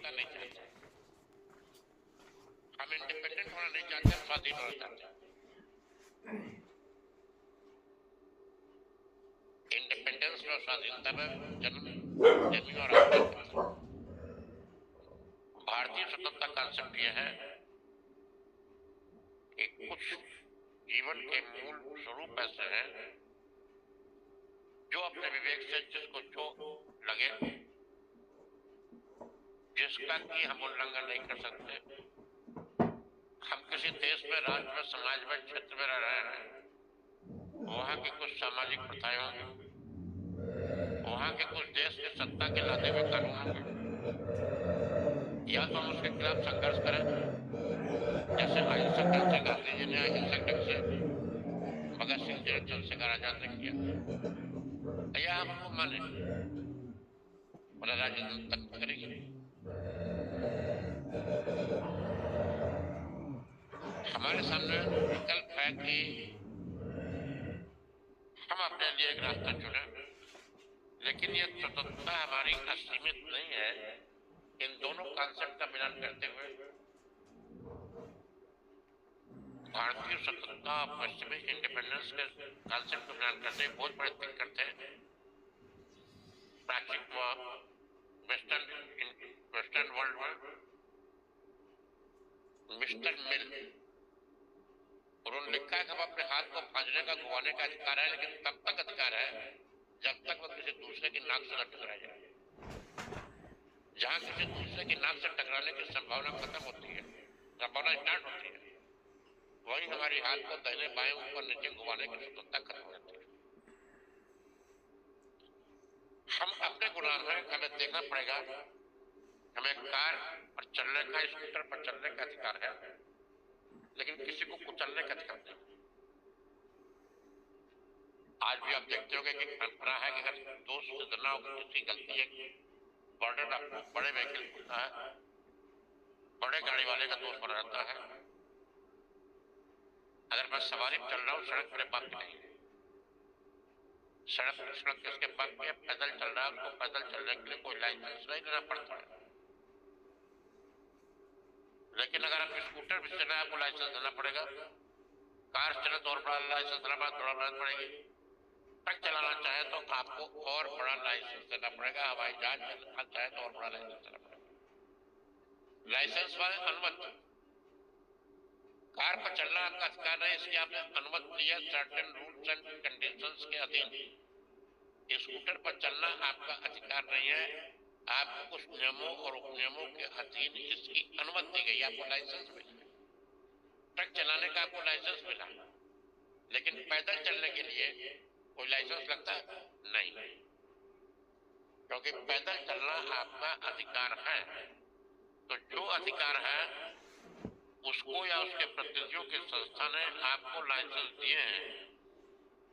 स्वतंत्रता नहीं चाहते, हम इंडिपेंडेंट होना नहीं चाहते, हम स्वाधीन होना चाहते हैं। इंडिपेंडेंस और स्वाधीनता में जन्मी और अंतर। भारतीय स्वतंत्रता कांसेप्ट यह है कि कुछ जीवन के मूल स्वरूप ऐसे हैं जो अपने विवेक से जिसको जो लगे, जिसका कि हम उल्लंघन नहीं कर सकते। हम किसी देश में, राष्ट्र में, समाज में, क्षेत्र में रह रहे हैं, वहां की कुछ सामाजिक प्रथाएं होंगी, वहां के कुछ देश के सत्ता के लादे हुए कानून होंगे, या तो हम उसके खिलाफ संघर्ष करें, जैसे अहिंसक ढंग से गांधी जी ने अहिंसक ढंग से भगत सिंह जी ने चंद्रशेखर आजाद ने किया, या हम उनको माने और राजनीति तक करेंगे। हमारे सामने विकल्प है कि हम अपने लिए एक रास्ता चुने, लेकिन ये स्वतंत्रता हमारी असीमित नहीं है। इन दोनों कॉन्सेप्ट का मिलान करते हुए भारतीय स्वतंत्रता और पश्चिमी इंडिपेंडेंस के कॉन्सेप्ट का मिलान करते हुए बहुत बड़े थिंक करते हैं। प्राचीन वेस्टर्न वर्ल्ड में मिस्टर मिल, उन्होंने लिखा है कि हम अपने हाथ को भाजने का, घुमाने का अधिकार है, लेकिन तब तक अधिकार है जब तक वह किसी दूसरे की नाक से न टकरा जाए। जहां किसी दूसरे की नाक से टकराने की संभावना खत्म होती है, संभावना स्टार्ट होती है, वही हमारी हाथ को दाहिने बाएं ऊपर नीचे घुमाने की स्वतंत्रता खत्म हो जाती है। हम अपने गुलाम हैं, हमें देखना पड़ेगा। हमें कार पर चलने का, स्कूटर पर चलने का अधिकार है, लेकिन किसी को कुचलने का अधिकार नहीं। आज भी आप देखते होंगे कि परंपरा है कि अगर दोस्त से डरना हो, किसी गलती है, बर्डन आपको बड़े व्हीकल होता है, बड़े गाड़ी वाले का दोस्त बना रहता है। अगर मैं सवारी चल रहा हूँ, सड़क मेरे पास नहीं, सड़क किसके पास में, पैदल चल रहा है, उसको पैदल चलने के लिए कोई लाइसेंस नहीं लेना पड़ता है। लेकिन अगर आप स्कूटर भी चल रहे हैं, आपको लाइसेंस देना पड़ेगा। कार चले तो और बड़ा लाइसेंस देना पड़ेगी। ट्रक चलाना चाहे तो आपको और बड़ा लाइसेंस देना पड़ेगा। हवाई जहाज चलाना चाहे तो और बड़ा लाइसेंस देना पड़ेगा। लाइसेंस वाले अनुमति, कार पर चलना आपका अधिकार नहीं, इसलिए आपने अनुमति दी है सर्टेन रूल्स एंड कंडीशंस के अधीन। स्कूटर पर चलना आपका अधिकार नहीं है, आपको कुछ नियमों और उपनियमों के अधीन इसकी अनुमति दी गई, आपको लाइसेंस मिला। ट्रक चलाने का आपको लाइसेंस मिला, लेकिन पैदल चलने के लिए कोई लाइसेंस लगता है नहीं, क्योंकि पैदल चलना आपका अधिकार है। तो जो अधिकार है उसको या उसके प्रतिनिधियों की संस्था ने आपको लाइसेंस दिए हैं,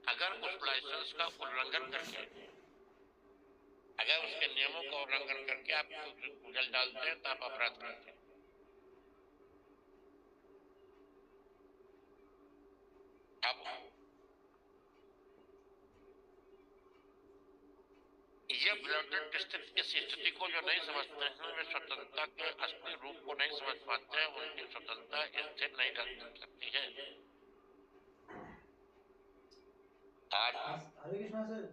अगर उस लाइसेंस का उल्लंघन करके, अगर उसके नियमों का उल्लंघन करके आप उछल डालते हैं तो आप अपराध करते हैं। अब ये ब्लॉटेड स्थिति, इस स्थिति को जो नहीं समझते हैं, वे स्वतंत्रता के असली रूप को नहीं समझ पाते हैं। उनकी स्वतंत्रता स्थिर नहीं रह सकती है। आज हरे कृष्णा सर,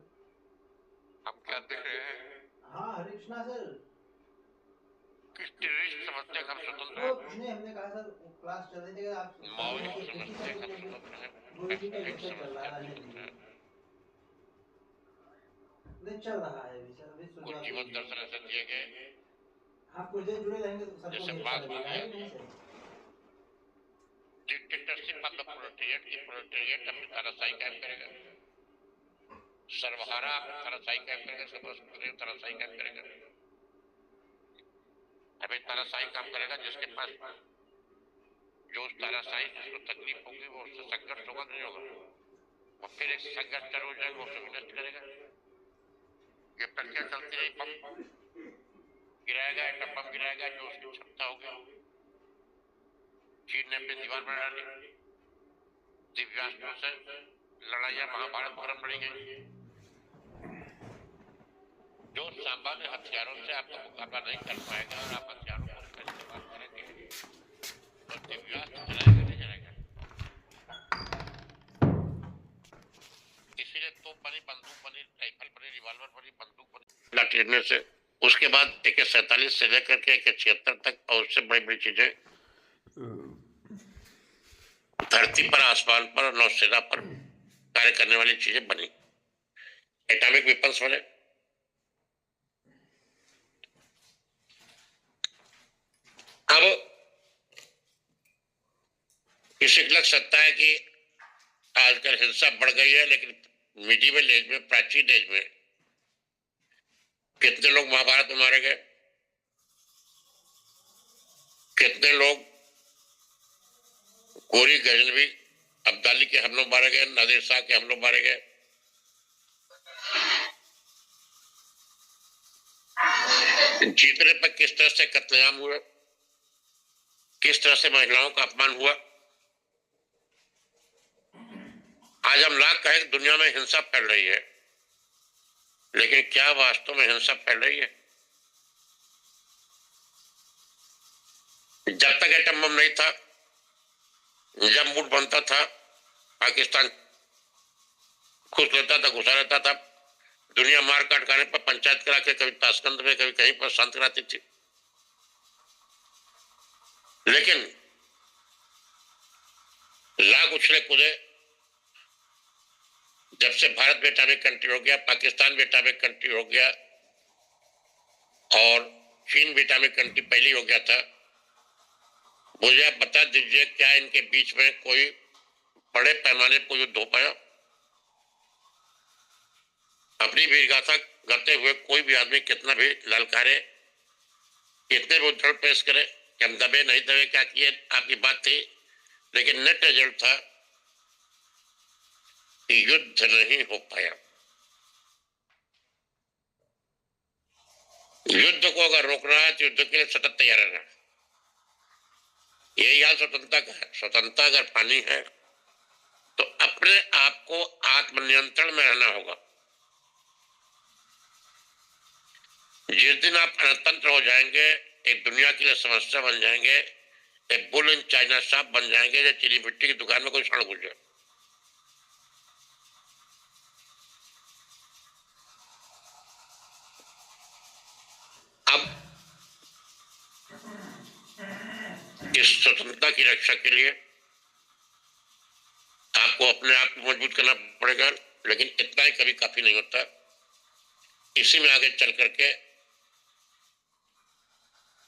हम क्या देख रहे हैं? हाँ हरे कृष्णा सर, किस टेररिस्ट समझते हैं हम स्वतंत्र हैं? कुछ नहीं, हमने कहा सर क्लास चल रही थी, आप माओवादी समझते हैं हम स्वतंत्र हैं, गुरुजी का एक्ट लेक्चर चल रहा है समझते हैं राजनीति स्वतंत्र हैं, नहीं चल रहा है अभी सर, अभी कुछ शुरुआत जीवन दर्शन ऐसे दिए गए आप कुछ देर जुड़े रहेंगे तो सबको जैसे भी अच्छा बात लगेगा, हुई है है कि नहीं sir? Dictatorship of the proletariat की, प्रोलेटेरिएट अपनी तानाशाही कायम करेगा, सर्वहारा तानाशाही कायम करेगा, सर्वस्व तानाशाही कायम करेगा। अभी तानाशाही काम करेगा, जिसके पास जो उस तानाशाही जिसको तकलीफ होगी वो उससे संघर्ष होगा नहीं होगा, और फिर एक संघर्ष चालू हो जाएगा, उसको विनष्ट करेगा। ये प्रक्रिया चलती रही, बम गिराएगा, एटम बम गिराएगा, जो उसकी क्षमता होगी। चीन ने अपनी दीवार बना डाली, दिव्यास्त्रों से लड़ाइयां महाभारत परम लड़ी गई। जो सामान्य हथियारों से आपका मुकाबला नहीं कर पाएगा और आप हथियारों खरीदने से। उसके बाद AK-47 से लेकर के AK-76 तक और उससे बड़ी बड़ी चीजें धरती पर, आसमान पर और नौसेना पर कार्य करने वाली चीजें बनी, एटॉमिक वेपन्स बने। अब किसी को लग सकता है कि आजकल हिंसा बढ़ गई है, लेकिन मिडिवल एज में, प्राचीन एज में कितने लोग महाभारत में मारे गए, कितने लोग गोरी गजनवी अब्दाली के हमलों मारे गए, नादिर शाह के हमलों मारे गए। जीतने पर किस तरह से कत्लेआम हुए, किस तरह से महिलाओं का अपमान हुआ। आज हम लाख कहें कि दुनिया में हिंसा फैल रही है, लेकिन क्या वास्तव में हिंसा फैल रही है? जब तक एटम बम नहीं था, जब मूड बनता था, पाकिस्तान खुश लेता था, घुसा रहता था, दुनिया मार काट खाने पर पंचायत करा के कभी ताशकंद में, कभी कहीं पर शांत कराती थी। लेकिन लाख उछले कूदे, जब से भारत भी एटॉमिक कंट्री हो गया, पाकिस्तान भी एटॉमिक कंट्री हो गया और चीन भी एटॉमिक कंट्री पहले हो गया था, मुझे आप बता दीजिए क्या इनके बीच में कोई बड़े पैमाने पर युद्ध हो पाया? अपनी वीरगाथा गाते हुए कोई भी आदमी कितना भी ललकारे, इतने भी उद्धरण पेश करे कि हम दबे नहीं दबे, क्या किए, आपकी बात थी, लेकिन नेट रिजल्ट था कि युद्ध नहीं हो पाया। युद्ध को अगर रोकना है तो युद्ध के लिए सतत तैयार रहना। यही हाल स्वतंत्रता का है। स्वतंत्रता अगर पानी है तो अपने आप को आत्मनियंत्रण में रहना होगा। जिस दिन आप अनतंत्र हो जाएंगे, एक दुनिया के लिए समस्या बन जाएंगे, एक बुल इन चाइना शॉप बन जाएंगे, जो चीनी मिट्टी की दुकान में कोई क्षण घुस जाए। अब इस स्वतंत्रता की रक्षा के लिए आपको अपने आप को मजबूत करना पड़ेगा, लेकिन इतना ही कभी काफी नहीं होता। इसी में आगे चल करके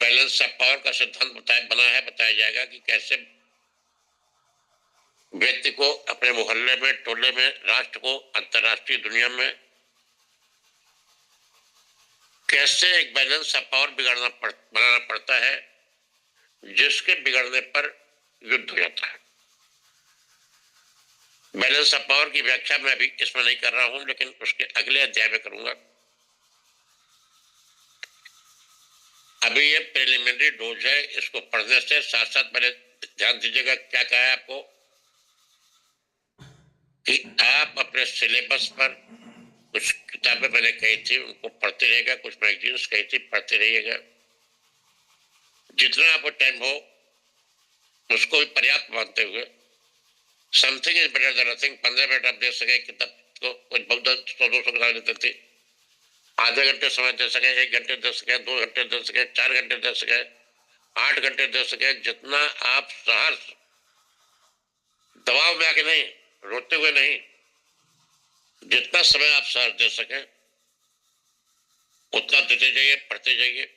बैलेंस ऑफ पावर का सिद्धांत बताया जाएगा कि कैसे व्यक्ति को अपने मोहल्ले में, टोले में, राष्ट्र को, अंतर्राष्ट्रीय दुनिया में कैसे एक बैलेंस ऑफ पावर बनाना पड़ता है, जिसके बिगड़ने पर युद्ध हो जाता है। बैलेंस ऑफ पावर की व्याख्या मैं अभी इसमें नहीं कर रहा हूं, लेकिन उसके अगले अध्याय में करूंगा। अभी ये प्रिलिमिनरी डोज है, इसको पढ़ने से साथ साथ पहले ध्यान दीजिएगा क्या कहा है आपको कि आप अपने सिलेबस पर कुछ किताबें मैंने कही थी उनको पढ़ते रहिएगा, कुछ मैगजीन्स कही थी पढ़ते रहिएगा। जितना आपको टाइम हो उसको भी पर्याप्त मानते हुए, something is better than nothing. 15 minute आप दे सके किताब को, कुछ बहुत 100-200 किताब देते थे, आधे घंटे समय दे सके, 1 घंटे दे सके, 2 घंटे दे सके, 4 घंटे दे सके, 8 घंटे दे सके, जितना आप सहर्ष, दबाव में आके नहीं, रोते हुए नहीं, जितना समय आप सहर्ष दे सके उतना देते जाइए, पढ़ते जाइए।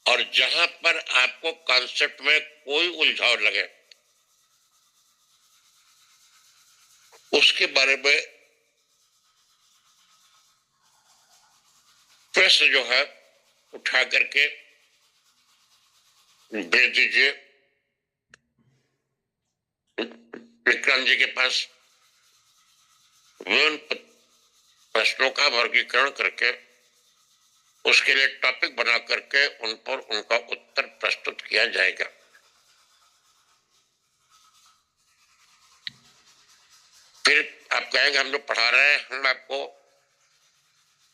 और जहां पर आपको कॉन्सेप्ट में कोई उलझाव लगे उसके बारे में प्रश्न जो है उठा करके भेज दीजिए विक्रांत जी के पास। वे उन प्रश्नों का वर्गीकरण करके उसके लिए टॉपिक बना करके उन पर उनका उत्तर प्रस्तुत किया जाएगा। फिर आप कहेंगे हम लोग पढ़ा रहे हैं, हम आपको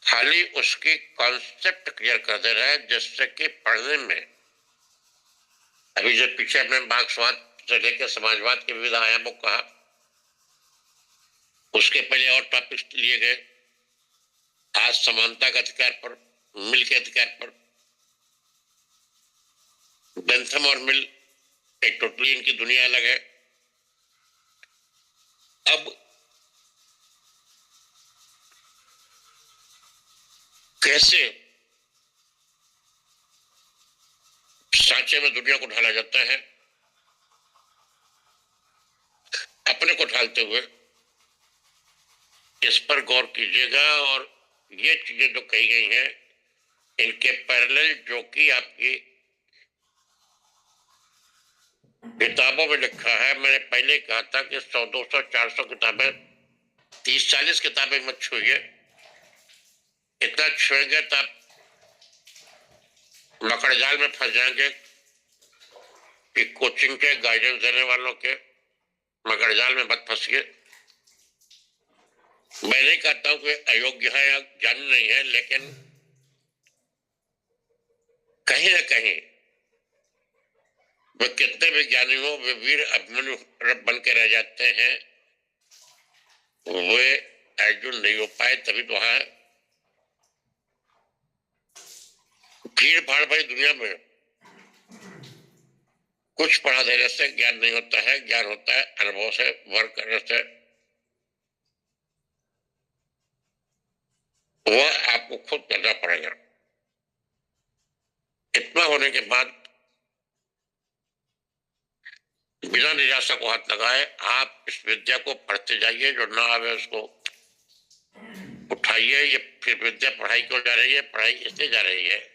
खाली उसकी कॉन्सेप्ट क्लियर कर दे रहे हैं, जिससे कि पढ़ने में अभी जो पीछे अपने मार्क्सवाद से लेकर समाजवाद के विविध आयामों कहा, उसके पहले और टॉपिक्स लिए गए, आज समानता के अधिकार पर, मिल के अधिकार पर, बेंथम और मिल एक टोटली इनकी दुनिया अलग है। अब कैसे सांचे में दुनिया को ढाला जाता है, अपने को ढालते हुए, इस पर गौर कीजिएगा। और ये चीजें जो कही गई हैं इनके पैरेलल जो कि आपकी किताबों में लिखा है, मैंने पहले कहा था कि 100, 200, 400 किताबें, 30-40 किताबें मत छूइए। इतना छुएंगे तो आप मकड़जाल में फंस जाएंगे कि कोचिंग के गाइडेंस देने वालों के मकड़जाल में मत फंसिए। मैं नहीं कहता हूं कि अयोग्य है या ज्ञानी नहीं है, लेकिन कहीं ना कहीं वे कितने भी ज्ञानी हो, वे वीर अभिमन्यु बन के रह जाते हैं। वे अर्जुन नहीं हो पाए, तभी तो वहां भीड़ भाड़ भरी दुनिया में कुछ पढ़ा देने से ज्ञान नहीं होता है। ज्ञान होता है अनुभव से, वर्क करने से। वह आपको खुद करना पड़ेगा। इतना होने के बाद बिना निराशा को हाथ लगाए आप इस विद्या को पढ़ते जाइए। जो ना आवे उसको उठाइए। ये फिर विद्या पढ़ाई क्यों जा रही है? पढ़ाई इसलिए जा रही है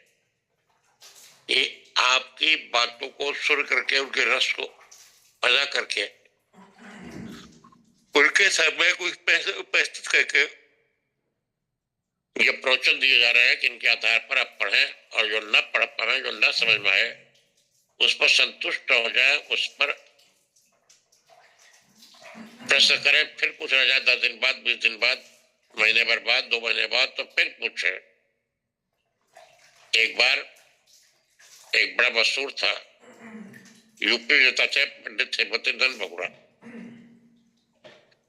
ये आपकी बातों को सुर करके, उनके रस को पैदा करके, उनके समय को उपस्थित करके ये प्रवचन दिए जा रहे हैं कि इनके आधार पर आप पढ़ें, और जो न पढ़ पाए, जो न समझ में आए, उस पर संतुष्ट हो जाए, उस पर प्रश्न करें, फिर पूछा जाए 10 दिन बाद, 20 दिन बाद, महीने भर बाद, 2 महीने बाद, तो फिर पूछे। एक बार एक बड़ा मशहूर था, यूपी नेता थे, पंडित हेमवती नंदन बहुगुणा।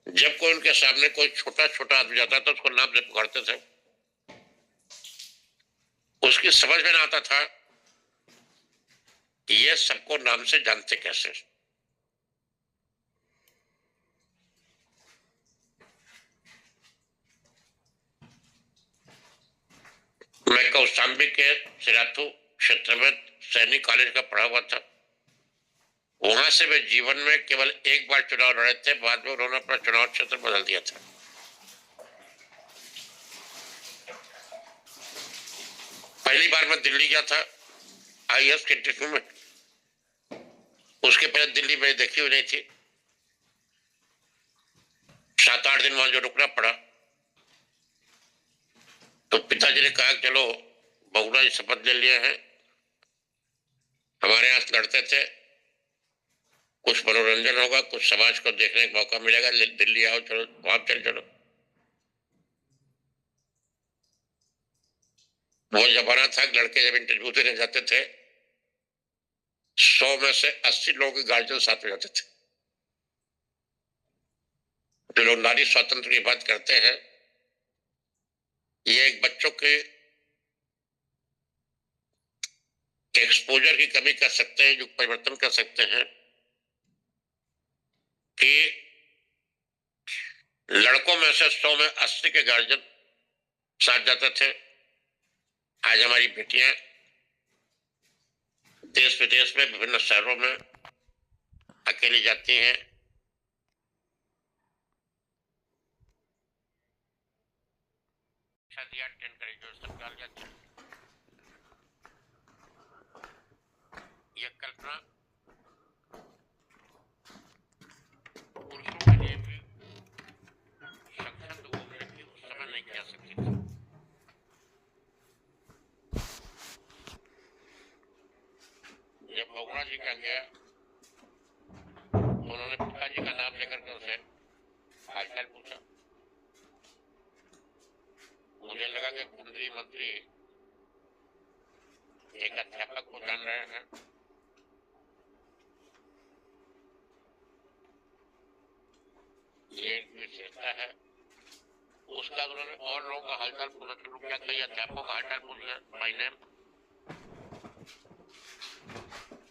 जब कोई उनके सामने कोई छोटा छोटा आदमी जाता था उसको नाम से पुकारते थे। उसकी समझ में ना आता था कि ये सबको नाम से जानते कैसे। मैं कौशाम्बी के सिराथू क्षेत्र में सैनिक कॉलेज का पढ़ा हुआ था। वहां से वे जीवन में केवल एक बार चुनाव लड़े थे, बाद में उन्होंने अपना चुनाव क्षेत्र बदल दिया था। पहली बार मैं दिल्ली गया था आईएएस के इंटरव्यू में। उसके पहले दिल्ली में देखी हुई नहीं थी। 7-8 दिन वहां जो रुकना पड़ा, तो पिताजी ने कहा चलो बहुगुणा जी शपथ ले लिए हैं, हमारे यहाँ लड़ते थे, कुछ मनोरंजन होगा, कुछ समाज को देखने का मौका मिलेगा, दिल्ली आओ, चलो वहां चलो। वो जमाना था लड़के जब इंटरव्यू देने जाते थे 100 में से 80 लोगों के गार्जियन साथ में जाते थे। जो लोग नारी स्वातंत्र की बात करते हैं, ये एक बच्चों के एक्सपोजर की कमी कर सकते हैं, युग परिवर्तन कर सकते हैं कि लड़कों में से 100 में 80 के गार्जियन साथ जाते थे। आज हमारी बेटियां देश विदेश में विभिन्न शहरों में अकेली जाती हैं। यह कल्पना पुरुषों के लिए भी सक्षम होने की उस समय नहीं किया सकती थी। जब बहुगुणा जी का गया, उन्होंने पिताजी का नाम लेकर के उसे हालचाल पूछा। मुझे लगा कि केंद्रीय मंत्री एक अध्यापक को जान रहे हैं। ये विशेषता है। उसका उन्होंने और लोगों का हालचाल पूछना शुरू किया, कई अध्यापकों का हालचाल पूछ लिया भाई ने।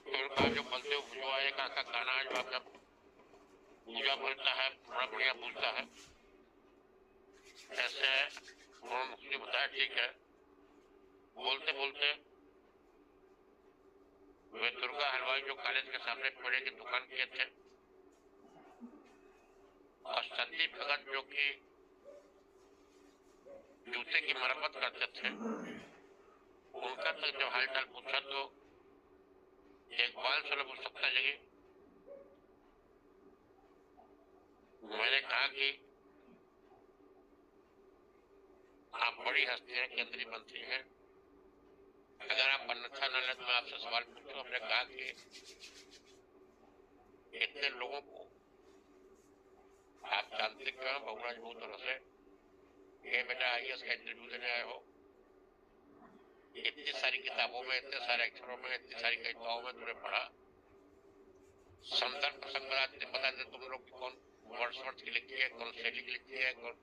फिर कहा जो बनते हो जो आए का खाना है, जो आपका पूजा बोलता है बड़ा बढ़िया पूछता है, ऐसे है। उन्होंने मुझे बताया ठीक है। बोलते बोलते वे दुर्गा हलवाई जो कॉलेज के सामने पेड़े की दुकान किए थे, और संदीप भगत जो कि जूते की मरम्मत करते थे, उनका तक जब हालचाल पूछा तो एक बाल सुलभ उत्सुकता जगी। मैंने कहा कि आप बड़ी हस्ती हैं, केंद्रीय मंत्री हैं, अगर आप अन्यथा न ले तो मैं आपसे सवाल पूछूं। हमने कहा कि इतने लोगों को आप जानते क्यों हैं बहुराज बहुत तरह से, ये बेटा IAS का इंटरव्यू देने आए हो, इतनी सारी किताबों में, इतने सारे अक्षरों में, इतनी सारी कविताओं में तुमने पढ़ा, संदर्भ प्रसंग बता दे तुम लोग कौन वर्ड्सवर्थ की लिखी है, कौन शैली की लिखी है, कौन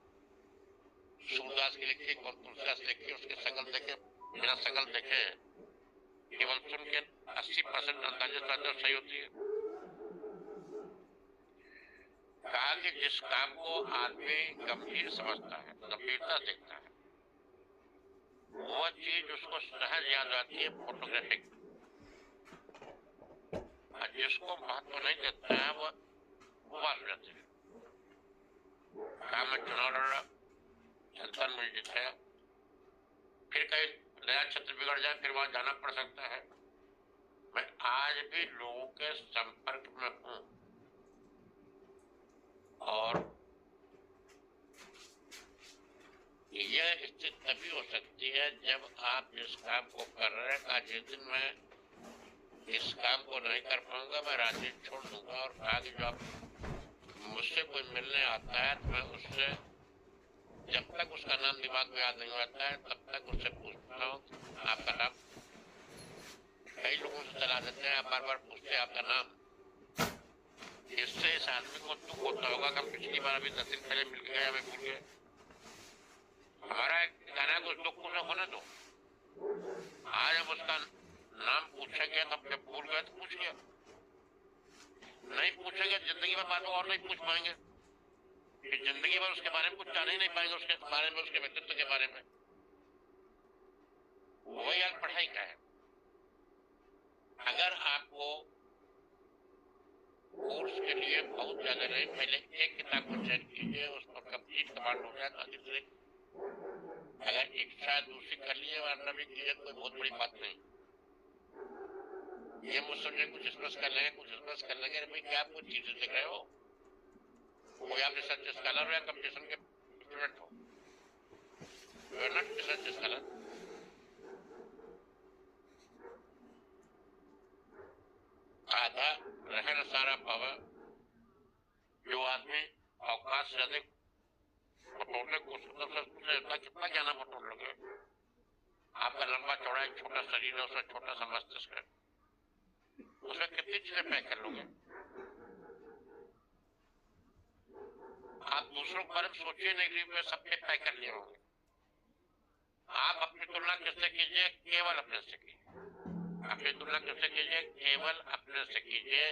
सूरदास की लिखी है, कौन तुलसीदास की लिखी है, उसके शकल देखे, बिना शकल देखे केवल सुन के 80% अंदाजा सही होती है। कहा कि जिस काम को आदमी गंभीर समझता है, गंभीरता देखता है, वह चीज उसको सहज याद आती है फोटोग्राफिक, और जिसको महत्व नहीं देता है वह उपवास रहते हैं। मैं चुनाव लड़ रहा, जनता में जीता, फिर कहीं नया क्षेत्र बिगड़ जाए, फिर वहां जाना पड़ सकता है। मैं आज भी लोगों के संपर्क में हूं, और यह स्थिति तभी हो सकती है जब आप जिस काम को कर रहे हैं, जिस दिन मैं इस काम को नहीं कर पाऊंगा मैं राजनीति छोड़ दूंगा, और कहा कि जो आप मुझसे कोई मिलने आता है तो मैं उससे जब तक उसका नाम दिमाग में याद नहीं आता है तब तक उससे पूछता हूँ आपका नाम। कई लोगों से चला देते हैं, आप बार बार पूछते हैं आपका नाम, इससे इस आदमी को दुख होता होगा कि हम पिछली बार अभी 10 दिन पहले मिल गए, हमें भूल गए। हमारा कहना है कुछ दुख उसे होने दो, आज हम उसका नाम पूछेंगे तो जब भूल गए तो पूछ लिया, नहीं पूछेंगे जिंदगी में बात और नहीं पूछ पाएंगे, कि जिंदगी भर उसके बारे में कुछ जान ही नहीं पाएंगे, उसके बारे में, उसके व्यक्तित्व के बारे में। वही यार पढ़ाई का है। अगर आपको कोर्स के लिए बहुत ज्यादा नहीं, पहले एक किताब को चेक कीजिए, उस पर कंप्लीट कमांड हो जाए, दूसरे अगर इच्छा दूसरी कर लिए वरना भी कीजिए, कोई बहुत बड़ी बात नहीं। ये मुझ समझे कुछ स्पर्श कर लेंगे, कुछ स्पर्श कर लेंगे, भाई क्या आप कुछ चीजें देख रहे हो, कोई आप रिसर्च स्कॉलर हो या कंपटीशन के स्टूडेंट हो, you are not research scholar. आधा रहन सारा पावा, जो आदमी अवकाश से अधिक बटोरने को कितना ज्ञान बटोर लोगे। आपका लंबा चौड़ा एक छोटा शरीर है, उसमें छोटा सा मस्तिष्क है, उसमें कितनी चीजें पैक कर लोगे। आप दूसरों के बारे में सोचिए नहीं कि सबके पैक कर लिए होंगे। आप अपनी तुलना किससे कीजिए, केवल अपने से कीजिए। अपनी तुलना किससे कीजिए, केवल अपने से कीजिए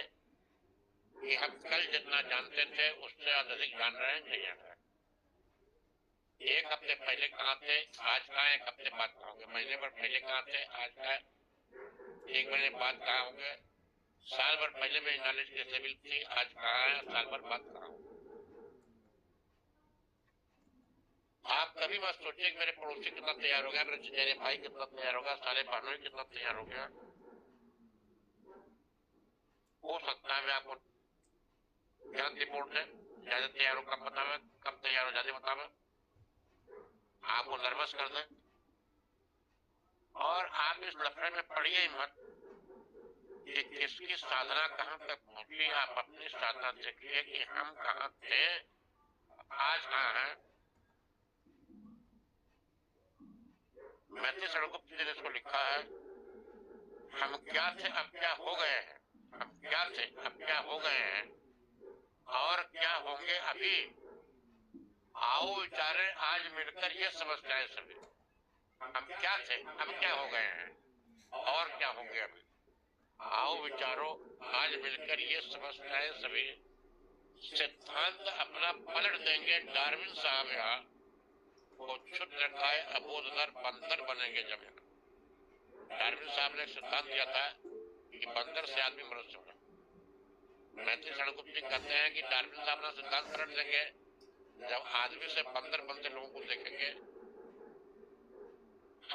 कि हम कल जितना जानते थे उससे अधिक जान रहे हैं, नहीं जान रहे। एक हफ्ते पहले कहाँ थे, आज कहाँ, एक हफ्ते बाद कहाँ होंगे, महीने भर पहले कहाँ थे, आज कहाँ, एक महीने बाद कहाँ होंगे, साल भर पहले मेरी नॉलेज की लेवल थी, आज कहाँ है, साल भर बाद कहाँ होंगे। आप कभी मत सोचिए कि मेरे पड़ोसी कितना तैयार हो गया, मेरे चचेरे भाई कितना तैयार हो गया, सारे बहनों कितना तैयार हो गया। हो सकता है मैं आपको गलत रिपोर्ट है, ज्यादा तैयार हो कम बतावे, कम तैयार हो ज्यादा बतावे, आपको नर्वस कर दे, और आप इस लफड़े में पड़िए ही मत कि किसकी साधना कहां तक पहुंची। आप अपनी साधना देखिए कि हम कहां थे, आज कहां हैं। मैथिली सड़कों ने इसको लिखा है, हम क्या थे अब क्या हो गए हैं, हम क्या थे अब क्या हो गए हैं, और क्या होंगे अभी। आओ विचारे आज मिलकर ये समस्याएं सभी, हम क्या थे, हम क्या हो गए हैं और क्या हो गया अभी। आओ विचारो आज मिलकर ये समस्याएं सभी, सिद्धांत अपना पलट देंगे डार्विन साहब यहाँ, वो क्षुद्र काय अबोधदार बंदर बनेंगे जब यहाँ। डार्विन साहब ने सिद्धांत दिया था कि बंदर से आदमी मनुष्य होगा। मैत्री सड़गुप्ती कहते हैं कि डार्विन साहब ने सिद्धांत पलट देंगे जब आदमी से बंदर बनते लोगों को देखेंगे।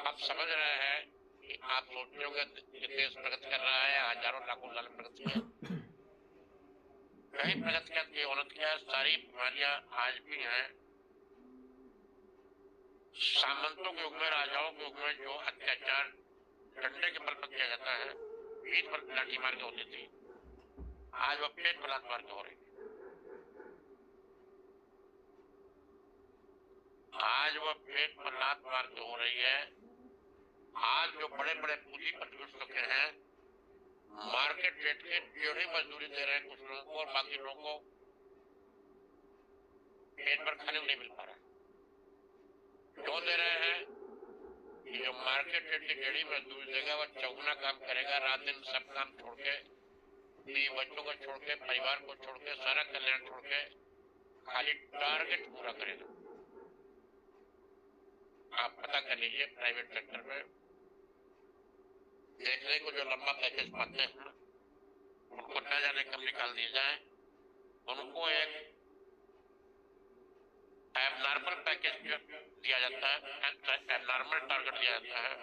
आप समझ रहे हैं कि आप सोच रहे होंगे कि देश प्रगति कर रहा है, हजारों लाखों साल में प्रगति है, कहीं प्रगति करती औरत क्या, सारी बीमारियां आज भी हैं। सामंतों के युग में, राजाओं के युग में जो अत्याचार डंडे के बल पर किया जाता है, पीठ पर लाठी मार के होती थी, आज वह पेट पर लात मार के हो रही है। आज वह पेट पर लात मार के हो रही है। आज जो बड़े बड़े पूंजीपति घुस चुके हैं, मार्केट रेट के टेढ़ी मजदूरी दे रहे हैं कुछ लोगों को, और बाकी लोगों को पेट पर खाने को नहीं मिल पा रहा। क्यों दे रहे हैं कि जो मार्केट रेट की टेढ़ी मजदूरी देगा वह चौगुना काम करेगा, रात दिन सब काम छोड़ के, बीवी बच्चों को छोड़ के, परिवार को छोड़ के, सारा कल्याण छोड़ के खाली टारगेट पूरा करेगा। आप पता कर लीजिए प्राइवेट सेक्टर में देखने को जो लंबा पैकेज पाते हैं उनको न जाने कब निकाल दिया जाए। उनको एक एबनॉर्मल पैकेज दिया जाता है, एबनॉर्मल टारगेट दिया जाता है।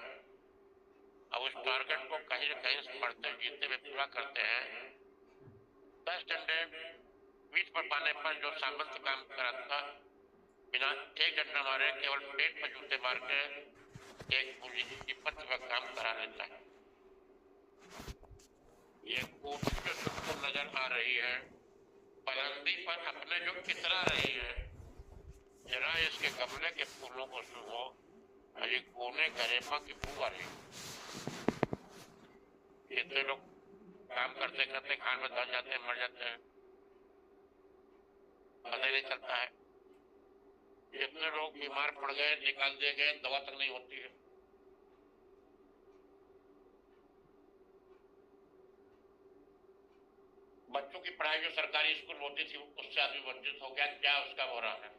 अब उस टारगेट को कहीं न कहीं से पढ़ते जीतते हुए पूरा करते हैं। 10 डंडे पीठ पर पाने पर जो सामंत काम कराता बिना एक डंडा मारे केवल पेट पर जूते मार के एक पूंजीपति का काम करा लेता है। ये कोशिश सबको नजर आ रही है, बुलंदी पर अपने जो इतरा रही है। जरा इसके गमले के फूलों को सुनो, अभी कोने गरेबा की बू आ रही। इतने लोग काम करते करते खान में दब जाते हैं, मर जाते हैं, पता ही नहीं चलता है। जितने लोग बीमार पड़ गए, निकाल दिए गए, दवा तक नहीं होती है। बच्चों की पढ़ाई जो सरकारी स्कूल होती थी उससे आदमी वंचित हो गया, क्या उसका हो रहा है?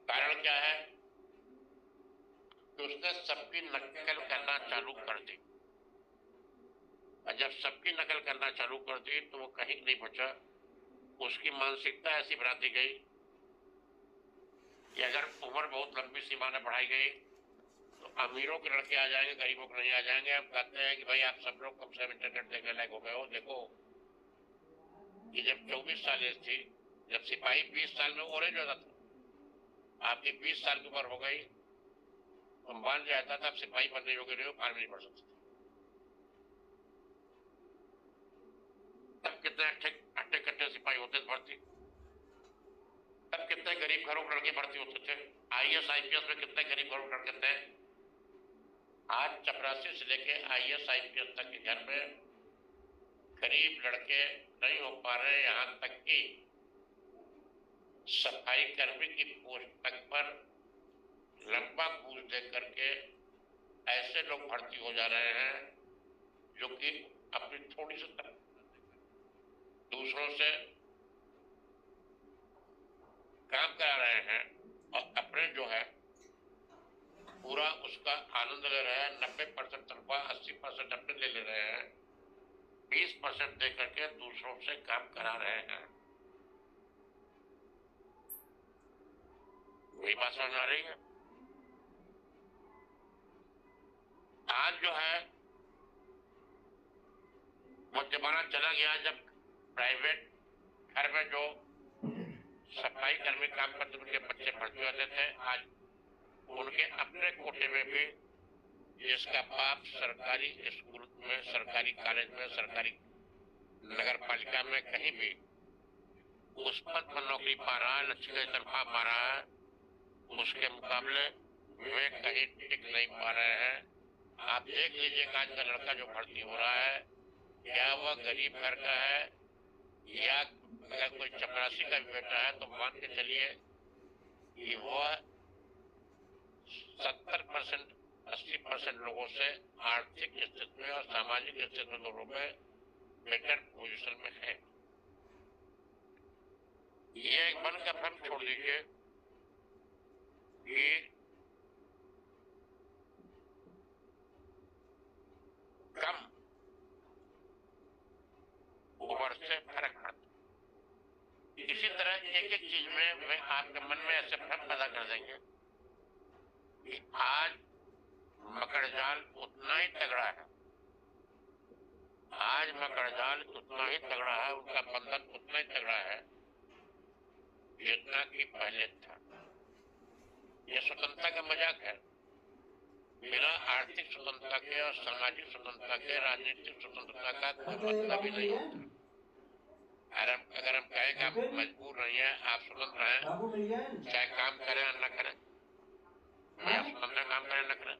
कारण क्या है कि उसने सबकी नकल करना चालू कर दी, और जब सबकी नकल करना चालू कर दी तो वो कहीं नहीं बचा। उसकी मानसिकता ऐसी बना दी गई कि अगर उम्र बहुत लंबी सीमा में बढ़ाई गई तो अमीरों के लड़के आ जाएंगे, गरीबों के नहीं आ जाएंगे। हम कहते हैं कि भाई आप सब लोग कम से कम इंटरनेट देखने लायक हो गए हो। देखो कि जब 24 साल एज थी, जब सिपाही 20 साल में ओरेंज होता था, आपकी 20 साल की उम्र हो गई, हम मान जाता था आप सिपाही बनने योग्य नहीं हो, फार्म नहीं पढ़ सकते। तब कितने अट्टे कट्टे सिपाही होते थे भर्ती, तब कितने गरीब घरों के लड़के भर्ती होते थे। IAS IPS में कितने गरीब घरों के लड़के थे। आज चपरासी से लेके IAS IPS तक के घर में गरीब लड़के नहीं हो पा रहे। यहाँ तक कि सफाई कर्मी की पोस्ट तक पर लंबा घूस दे करके ऐसे लोग भर्ती हो जा रहे हैं जो कि अपनी थोड़ी सी दूसरों से काम करा रहे हैं और अपने जो है पूरा उसका आनंद ले रहे हैं। 90% तनख्वाह 80% अपने ले रहे हैं, 20% दे करके दूसरों से काम करा रहे हैं। वही बात समझ आ रही है। आज जो है वो जमाना चला गया जब प्राइवेट घर में जो सफाई कर्मी काम करते उनके बच्चे भर्ती होते थे। आज उनके अपने कोटे में भी जिसका बाप सरकारी स्कूल में, सरकारी कॉलेज में, सरकारी नगर पालिका में कहीं भी उस पद पर नौकरी पा रहा है, अच्छी तनख्वाह पा रहा है, उसके मुकाबले वे कहीं टिक नहीं पा रहे हैं। आप देख लीजिए आज का लड़का जो भर्ती हो रहा है, क्या वह गरीब घर का है या अगर कोई चपरासी का भी बेटा है तो मान के चलिए कि वह 70% 80% लोगों से आर्थिक स्थिति में और सामाजिक स्थिति दोनों में बेटर पोजीशन में है। ये एक मन का भ्रम छोड़ दीजिए कि कम उम्र से फर्क पड़ता। इसी तरह एक एक चीज में वे आपके मन में ऐसे भ्रम पैदा कर देंगे कि आज मकड़जाल उतना ही तगड़ा है, आज मकड़जाल उतना ही तगड़ा है, उनका बंधन उतना ही तगड़ा है जितना कि पहले था। यह स्वतंत्रता का मजाक है। बिना आर्थिक स्वतंत्रता के और सामाजिक स्वतंत्रता के राजनीतिक स्वतंत्रता का कोई मतलब ही नहीं होता। अगर हम कहें कि आप मजबूर नहीं है, आप स्वतंत्र हैं, चाहे काम करें या न करें, मैं स्वतंत्र काम करें न करें,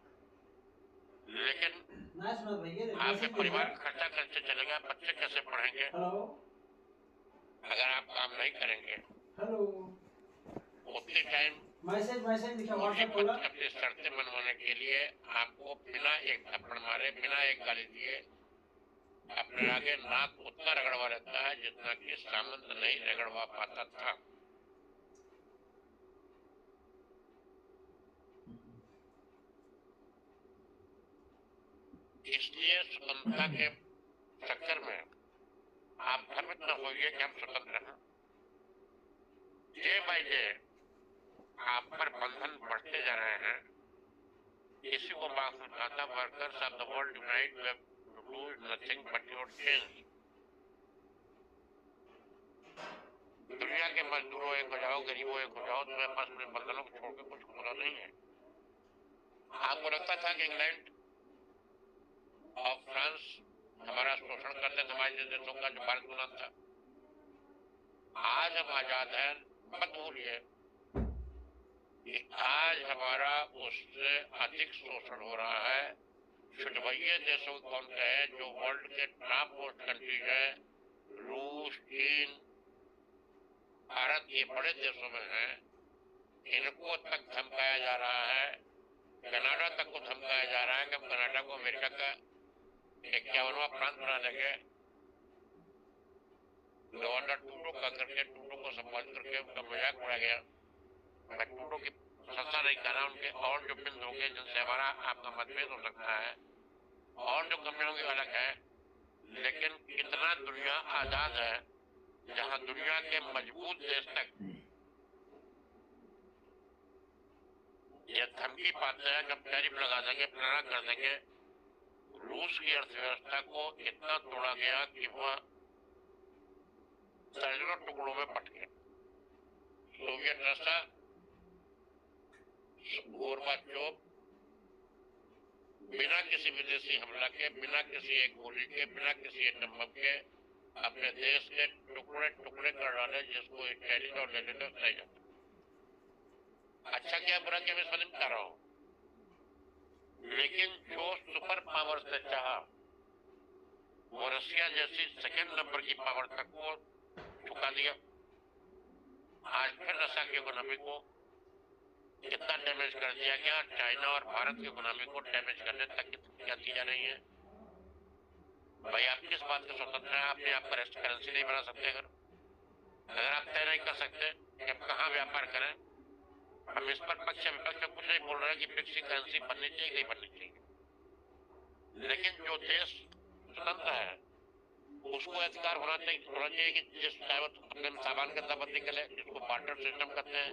लेकिन आपके परिवार का खर्चा कैसे चलेगा, बच्चे कैसे पढ़ेंगे अगर आप काम नहीं करेंगे? उतने टाइम अपनी शर्तें मनवाने के लिए आपको बिना एक थप्पड़ मारे, बिना एक गाली दिए अपने आगे नाक उतना रगड़वा रहता है जितना कि सामंत नहीं रगड़वा पाता था। इसलिए स्वतंत्रता के चक्कर में आप भ्रमित न होइए कि हम स्वतंत्र हैं। डे बाय डे आप पर बंधन बढ़ते जा रहे हैं। इसी को मार्क्स ने कहा था, workers of the world unite to do nothing but your change. दुनिया के मजदूरों एक हो जाओ, गरीबों एक हो जाओ, तुम्हें पास अपने बंधनों को छोड़कर कुछ होना नहीं है। आपको लगता था कि इंग्लैंड और फ्रांस हमारा शोषण करते थे, हमारे देशों का जो भारत गुलाम था। आज हम आजाद हैं, मत भूलिए कि आज हमारा उससे अधिक शोषण हो रहा है। छुटभइये देशों को कौन कहे जो वर्ल्ड के टॉप मोस्ट कंट्री है, रूस, चीन, भारत, ये बड़े देशों में है, इनको तक धमकाया जा रहा है। कनाडा तक को धमकाया जा रहा है कि हम कनाडा को अमेरिका का 51वां प्रांत बना देंगे। गवर्नर टूडो का करके, टूडो को संबोधित करके उनका मजाक उड़ाया गया। मैं टूडो की प्रशंसा नहीं कर रहा, उनके और जो बिंदु होंगे जिनसे हमारा आपका मतभेद हो सकता है और जो कमियां होंगी अलग है, लेकिन कितना दुनिया आजाद है जहां दुनिया के मजबूत देश तक ये धमकी पाते हैं कि हम टैरिफ लगा देंगे, फलाना कर देंगे। रूस की अर्थव्यवस्था को इतना तोड़ा गया कि वह दर्जनों टुकड़ों में बट गया। सोवियत रशिया, गोरबाचोव बिना किसी विदेशी हमला के, बिना किसी एक गोली के, बिना किसी एटम बम के अपने देश के टुकड़े टुकड़े कर डाले, जिसको इटली और लेनिन कहा जाता। अच्छा क्या बुरा क्या मैं समझ में आ रहा हूँ, लेकिन जो सुपर पावर से चाहा वो रशिया जैसी सेकेंड नंबर की पावर तक को चुका दिया। आज फिर रशिया की इकोनॉमी को कितना डैमेज कर दिया गया। चाइना और भारत की इकोनॉमी को डैमेज करने तक की धमकियां दी जा रही है। भाई आप किस बात के स्वतंत्र हैं? आपने आप करेंसी नहीं बना सकते। अगर आप तय नहीं कर सकते कि हम कहाँ व्यापार करें, हम इस पर पक्ष विपक्ष कुछ नहीं बोल रहे कि फिक्स करेंसी बननी चाहिए नहीं बननी चाहिए, लेकिन जो देश स्वतंत्र है उसको अधिकार होना चाहिए कि जिस चाहे अपने सामान का दावत निकले, जिसको बार्टर सिस्टम कहते हैं।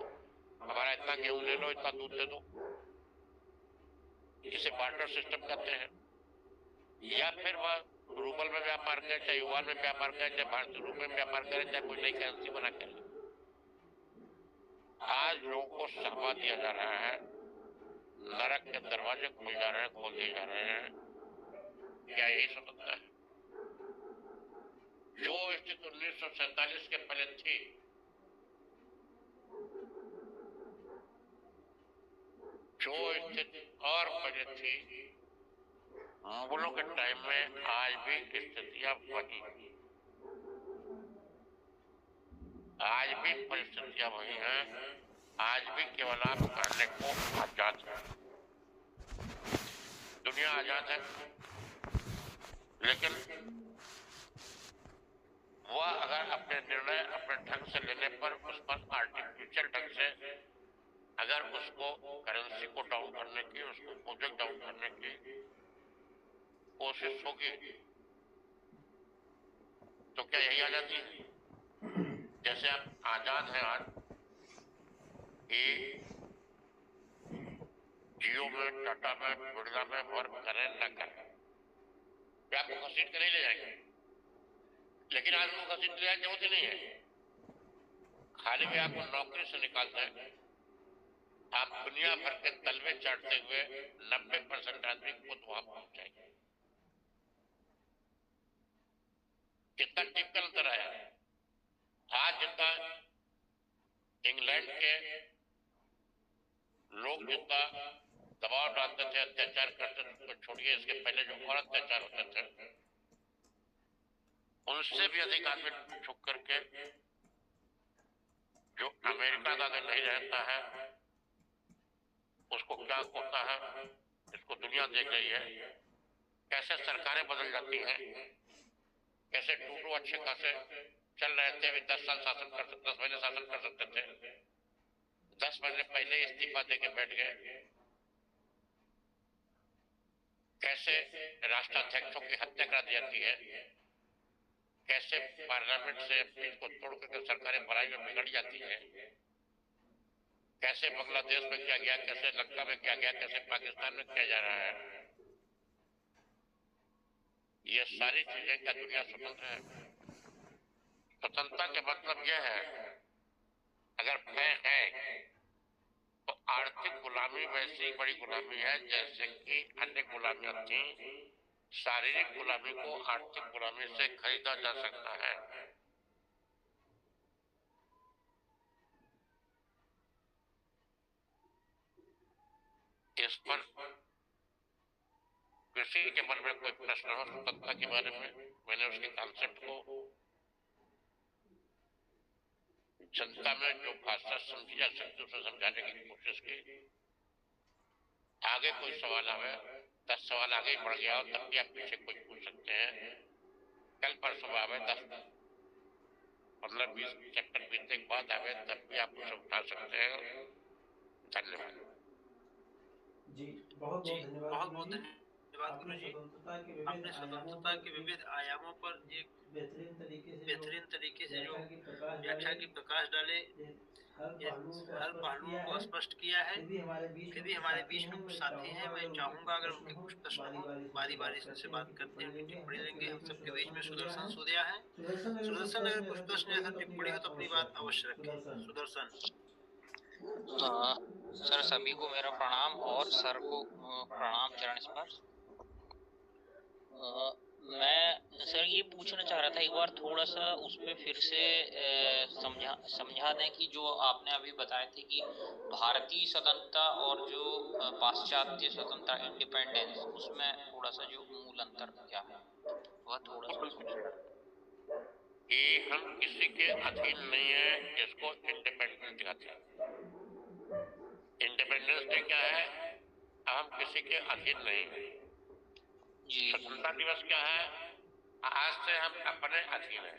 हमारा इतना गेहूं ले लो, इतना दूध दे दो, इसे बार्टर सिस्टम कहते हैं। या फिर वह रूबल में व्यापार करे, चाहे युवान में व्यापार करे, चाहे भारतीय रूपये में व्यापार करे, चाहे कोई नई करेंसी बना करे। आज लोगों को सहमा दिया जा रहा है, नरक के दरवाजे खुल जा रहे हैं, खोल दिए जा रहे हैं। क्या यही स्वतंत्रता है? जो स्थिति 1947 के पहले थी, जो स्थिति और पहले थी, मुगलों के टाइम में आज भी स्थितियां वही। आज भी परिस्थितियां वही हैं, आज भी केवल आप करने को आजाद हैं। दुनिया आजाद है, लेकिन वह अगर अपने निर्णय अपने ढंग से लेने पर उस पर आर्टिफिशियल ढंग से अगर उसको करेंसी को डाउन करने की, उसको प्रोजेक्ट डाउन करने की कोशिश होगी, तो क्या यही आजादी है? जैसे आप आजाद हैं आज कि जियो में, टाटा में, बिरला में वर्क करें न करें, क्या आपको घसीट कर नहीं ले जाएंगे? लेकिन आज वो घसीट ले जाने होती नहीं है। खाली भी आपको नौकरी से निकाल दें, आप दुनिया भर के तलवे चाटते हुए 90% आदमी खुद वहां पहुंच जाएंगे। कितना टिपिकल अंतर आया। आज जितना इंग्लैंड के लोग जितना दबाव डालते थे, अत्याचार करते थे, तो छोड़िए इसके पहले जो और अत्याचार होते थे, उनसे भी अधिक आदमी झुक करके जो अमेरिका का अगर नहीं रहता है उसको क्या होता है, इसको दुनिया देख रही है। कैसे सरकारें बदल जाती हैं, कैसे टूटू अच्छे खासे चल रहे थे, अभी 10 साल शासन कर सकते, 10 महीने शासन कर सकते थे, 10 महीने पहले इस्तीफा देके बैठ गए। कैसे राष्ट्राध्यक्षों की हत्या करा दी जाती है, कैसे पार्लियामेंट से एमपी को तोड़ करके सरकारें बनाई में बिगड़ जाती है, कैसे बांग्लादेश में क्या गया, कैसे लंका में क्या गया, कैसे पाकिस्तान में क्या जा रहा है। ये सारी चीजें क्या दुनिया स्वतंत्र है? स्वतंत्रता के मतलब यह है, अगर भय है तो आर्थिक गुलामी वैसी बड़ी गुलामी है जैसे कि अन्य गुलामियां थी। शारीरिक गुलामी को आर्थिक गुलामी से खरीदा जा सकता है। इस पर किसी के मन में कोई प्रश्न हो स्वतंत्रता के बारे में, मैंने उसके कॉन्सेप्ट को जनता में जो भाषा समझी जा सकती है उसे समझाने की कोशिश की। आगे कोई सवाल आवे, 10 सवाल आगे बढ़ गया हो तब भी आप पीछे कुछ पूछ सकते हैं। कल परसों आवे 10 15-20 चैप्टर बीतने के बाद आवे तब भी आप उसे उठा सकते हैं। धन्यवाद जी। बहुत जी, बहुत धन्यवाद बहुत गुरु बहुत जी। धन्यवाद गुरु आपने जी। स्वतंत्रता के आपने विविध आयामों स्वतंत्रता पर के एक विविध आयामों पर एक बेहतरीन तरीके से जो बेहतरीन तरीके से जो व्याख्या की प्रकाश व्याख्या डाले, की प्रकाश डाले, हर ये पहलुओं को हर स्पष्ट पहलुओं किया को है। स्पष्ट किया है। फिर भी हमारे बीच फिर में भी कुछ हमारे साथी बीच में हैं, कुछ मैं साथी चाहूँगा हैं, मैं अगर उनके चाहूँगा कुछ अगर प्रश्न उनके हो कुछ प्रश्न बारी हो, बारी से बारी उनसे बारी बात से करते उनसे हैं। बात उनकी करते हैं, टिप्पणी उनकी लेंगे। हम टिप्पणी सबके लेंगे। बीच हम में सबके बीच में सुदर्शन सुदर्शन है। सूर्या हैं। सुदर्शन अगर कुछ सुदर्शन, प्रश्न अगर कुछ ऐसा प्रश्न टिप्पणी या हो तो अपनी टिप्पणी हो बात तो अपनी अवश्य बात रखें। अवश्य रखें। सुदर्शन। सुदर्शन। सर सभी को मेरा प्रणाम और सर को प्रणाम चरण स्पर्श। मैं सर ये पूछना चाह रहा था एक बार थोड़ा सा उस पर फिर से समझा दें कि जो आपने अभी बताए थे कि भारतीय स्वतंत्रता और जो पाश्चात्य स्वतंत्रता इंडिपेंडेंस, उसमें थोड़ा सा जो मूल अंतर क्या है वह थोड़ा सा। कि हम किसी के अधीन नहीं है, इसको इंडिपेंडेंस कहते हैं। इंडिपेंडेंस डे क्या है? अब हम किसी के अधीन नहीं है। जी स्वतंत्रता दिवस क्या है? आज से हम अपने अधीन हैं।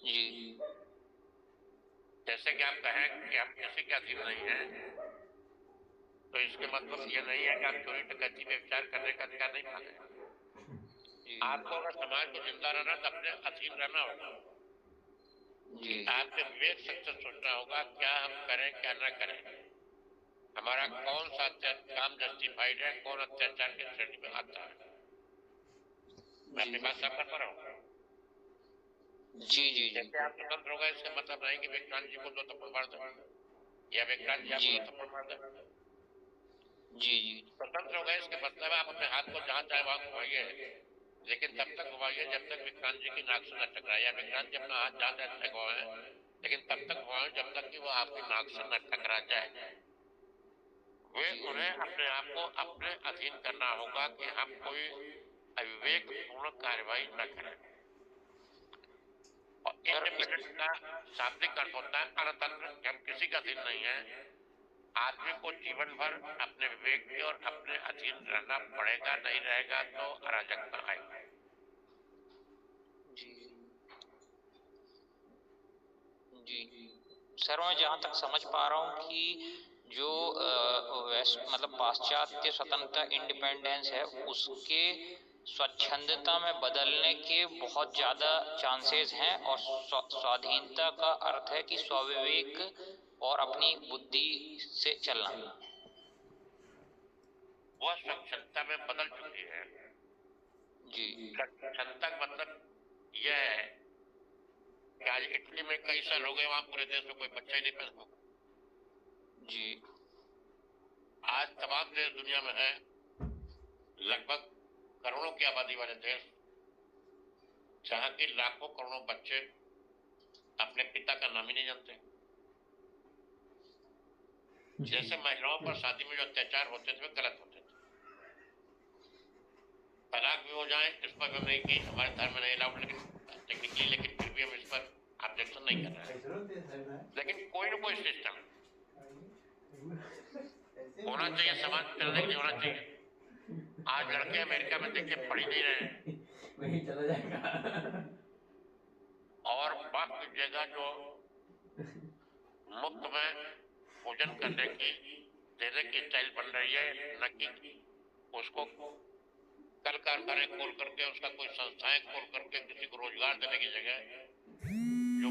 जी। जैसे कि आप कहें कि हम किसी के अधीन नहीं हैं, तो इसके मतलब ये नहीं है कि आप चोरी डकैती में विचार करने का अधिकार नहीं पाते। आपको अगर समाज को जिंदा रहना तो अपने अधीन रहना होगा। आपके विवेक से सोचना होगा क्या हम करें क्या न करें, हमारा कौन सा काम जस्टिफाइड है, कौन अत्याचार के श्रेणी में आता है। मैं अपनी बात साफ कर पा रहा हूँ। जी जी। जैसे आप स्वतंत्र हो गए इसका मतलब नहीं कि विक्रांत जी को 2 थप्पड़ मार दे या विक्रांत जी आपको 2 थप्पड़ मार दे। जी जी। स्वतंत्र हो गए इसके मतलब आप अपने हाथ को जहाँ चाहे वहां घुमाइए, लेकिन तब तक घुमाइए जब तक विक्रांत जी की नाक से न टकराए, या विक्रांत जी अपना हाथ जहाँ चाहे घुमाए, लेकिन तब तक घुमाए जब तक कि वो आपकी नाक से न टकरा जाए। वे उन्हें अपने आप को अपने अधीन करना होगा कि हम कोई अविवेक पूर्ण कार्रवाई न करें। और सर, इंडिपेंडेंट का शाब्दिक अर्थ होता है अनतंत्र, कि हम किसी का अधीन नहीं है। आदमी को जीवन भर अपने विवेक के और अपने अधीन रहना पड़ेगा, नहीं रहेगा तो अराजकता आएगी। जी जी सर, मैं जहाँ तक समझ पा रहा हूँ कि जो वेस्ट मतलब पाश्चात्य स्वतंत्रता इंडिपेंडेंस है, उसके स्वच्छंदता में बदलने के बहुत ज़्यादा चांसेस हैं, और स्वाधीनता का अर्थ है कि स्वविवेक और अपनी बुद्धि से चलना। वह स्वच्छंदता में बदल चुकी है। जी स्वच्छंदता का मतलब यह है कि आज इटली में कई साल हो गए, वहां पूरे देश में कोई बच्चा ही नहीं पैदा होगा। जी आज तमाम देश दुनिया में है, लगभग करोड़ों की आबादी वाले देश, जहां के लाखों करोड़ों बच्चे अपने पिता का नाम ही नहीं जानते। जैसे महिलाओं पर शादी में जो अत्याचार होते थे वे गलत होते थे, तलाक भी हो जाए इस पर हम नहीं की, हमारे धर्म में नहीं अलाउड टेक्निकली, लेकिन फिर भी हम इस पर ऑब्जेक्शन नहीं कर रहे हैं। लेकिन कोई ना कोई सिस्टम होना चाहिए, समाज चलने के लिए होना चाहिए। आज लड़के अमेरिका में देखिए पढ़ ही नहीं रहे, वही चला जाएगा। और बाप की जगह जो मुफ्त में भोजन करने की देने की स्टाइल बन रही है, न कि उसको कल कारखाने खोल करके उसका कोई संस्थाएं खोल करके किसी को रोजगार देने की जगह जो